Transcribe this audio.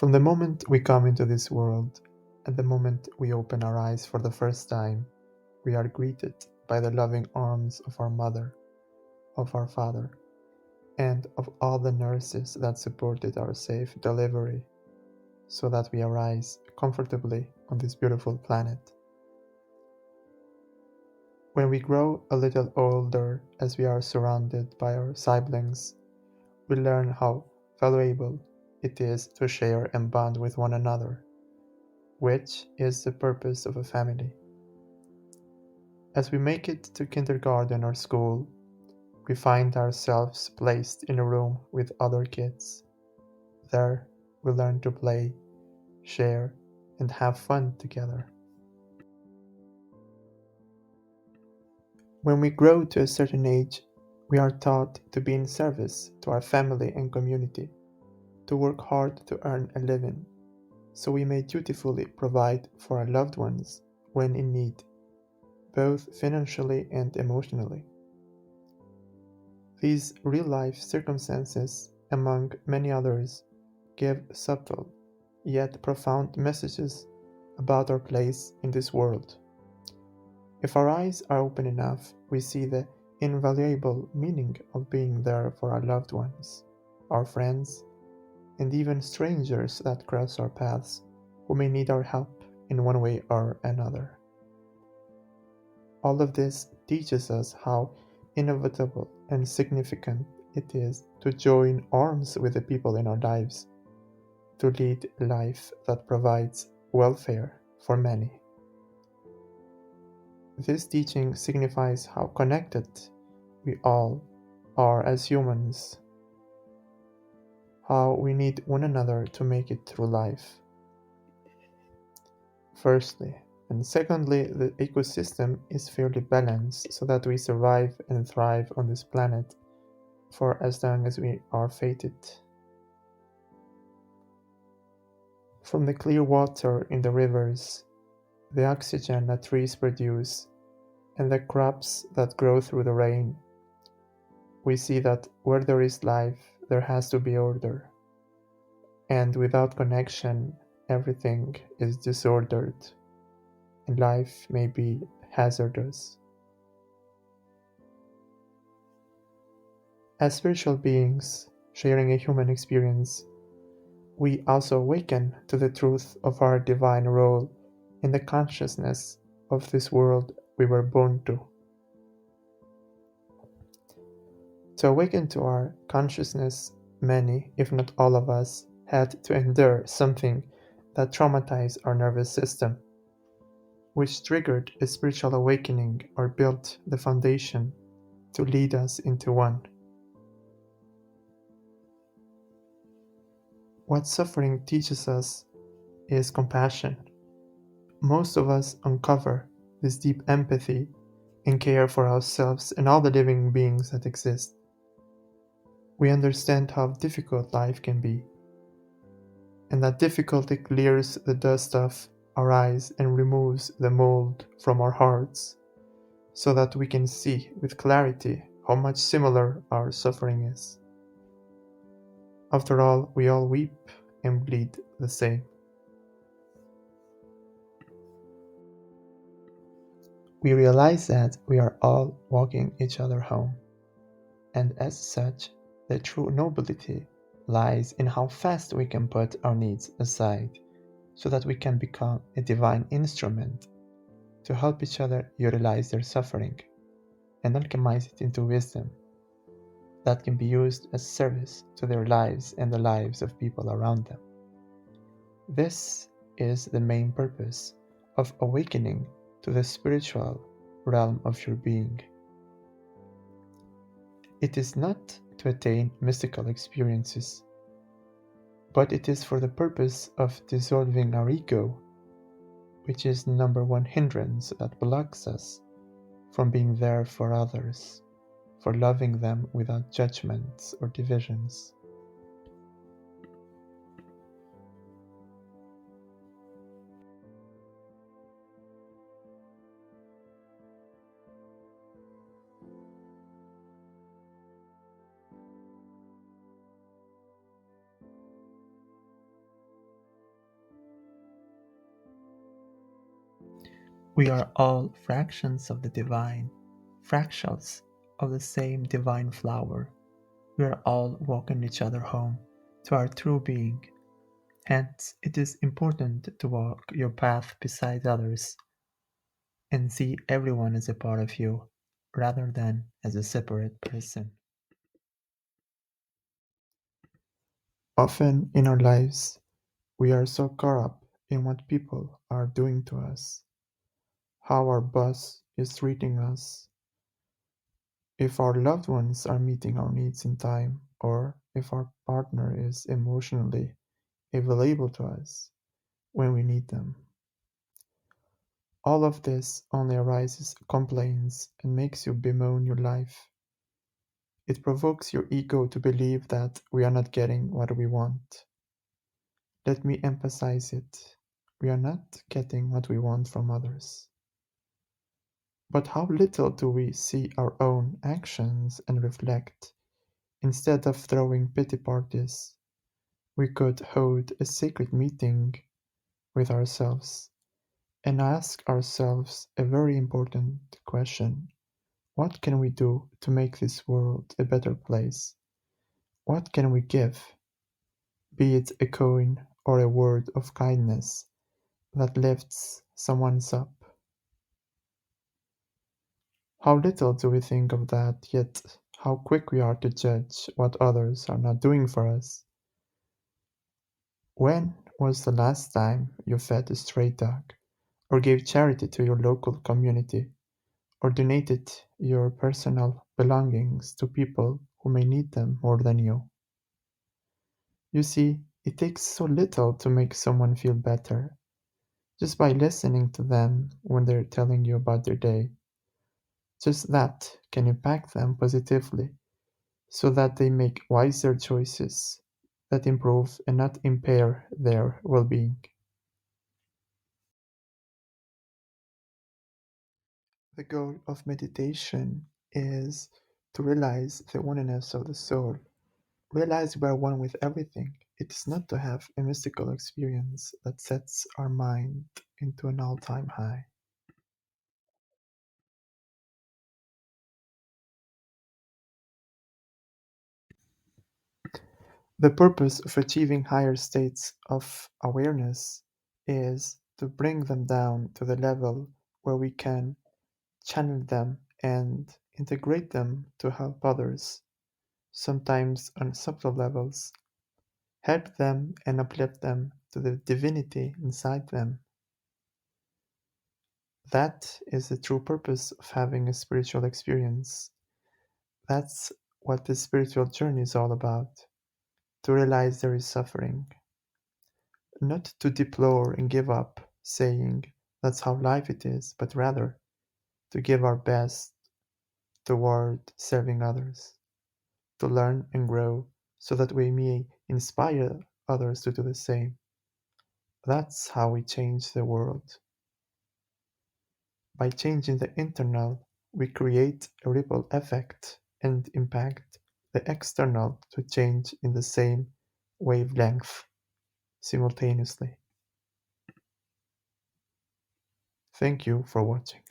From the moment we come into this world, at the moment we open our eyes for the first time, we are greeted by the loving arms of our mother, of our father, and of all the nurses that supported our safe delivery, so that we arise comfortably on this beautiful planet. When we grow a little older, as we are surrounded by our siblings, we learn how valuable it is to share and bond with one another, which is the purpose of a family. As we make it to kindergarten or school, we find ourselves placed in a room with other kids. There, we learn to play, share, and have fun together. When we grow to a certain age, we are taught to be in service to our family and community, to work hard to earn a living, so we may dutifully provide for our loved ones when in need, both financially and emotionally. These real-life circumstances, among many others, give subtle yet profound messages about our place in this world. If our eyes are open enough, we see the invaluable meaning of being there for our loved ones, our friends, and even strangers that cross our paths who may need our help in one way or another. All of this teaches us how inevitable and significant it is to join arms with the people in our lives, to lead a life that provides welfare for many. This teaching signifies how connected we all are as humans, how we need one another to make it through life. Firstly, and secondly, the ecosystem is fairly balanced so that we survive and thrive on this planet for as long as we are fated. From the clear water in the rivers, the oxygen that trees produce, and the crops that grow through the rain, we see that where there is life, there has to be order. And without connection, everything is disordered, and life may be hazardous. As spiritual beings sharing a human experience, we also awaken to the truth of our divine role in the consciousness of this world we were born to. To awaken to our consciousness, many, if not all of us, had to endure something that traumatized our nervous system, which triggered a spiritual awakening or built the foundation to lead us into one. What suffering teaches us is compassion. Most of us uncover this deep empathy and care for ourselves and all the living beings that exist. We understand how difficult life can be, and that difficulty clears the dust off our eyes and removes the mold from our hearts, so that we can see with clarity how much similar our suffering is. After all, we all weep and bleed the same. We realize that we are all walking each other home, and as such, the true nobility lies in how fast we can put our needs aside so that we can become a divine instrument to help each other utilize their suffering and alchemize it into wisdom that can be used as service to their lives and the lives of people around them. This is the main purpose of awakening to the spiritual realm of your being. It is not to attain mystical experiences, but it is for the purpose of dissolving our ego, which is the number one hindrance that blocks us from being there for others, for loving them without judgments or divisions. We are all fractions of the divine, fractals of the same divine flower. We are all walking each other home to our true being. Hence, it is important to walk your path beside others and see everyone as a part of you rather than as a separate person. Often in our lives, we are so caught up in what people are doing to us, how our boss is treating us, if our loved ones are meeting our needs in time, or if our partner is emotionally available to us when we need them. All of this only arises, complains, and makes you bemoan your life. It provokes your ego to believe that we are not getting what we want. Let me emphasize it. We are not getting what we want from others. But how little do we see our own actions and reflect? Instead of throwing pity parties, we could hold a sacred meeting with ourselves and ask ourselves a very important question. What can we do to make this world a better place? What can we give, be it a coin or a word of kindness that lifts someone's up? How little do we think of that, yet how quick we are to judge what others are not doing for us. When was the last time you fed a stray dog, or gave charity to your local community, or donated your personal belongings to people who may need them more than you? You see, it takes so little to make someone feel better, just by listening to them when they're telling you about their day. Just that can impact them positively so that they make wiser choices that improve and not impair their well being. The goal of meditation is to realize the oneness of the soul. Realize we are one with everything. It is not to have a mystical experience that sets our mind into an all time high. The purpose of achieving higher states of awareness is to bring them down to the level where we can channel them and integrate them to help others, sometimes on subtle levels, help them and uplift them to the divinity inside them. That is the true purpose of having a spiritual experience. That's what the spiritual journey is all about, to realize there is suffering, not to deplore and give up, saying that's how life it is, but rather to give our best toward serving others, to learn and grow so that we may inspire others to do the same. That's how we change the world. By changing the internal, we create a ripple effect and impact the external to change in the same wavelength simultaneously. Thank you for watching.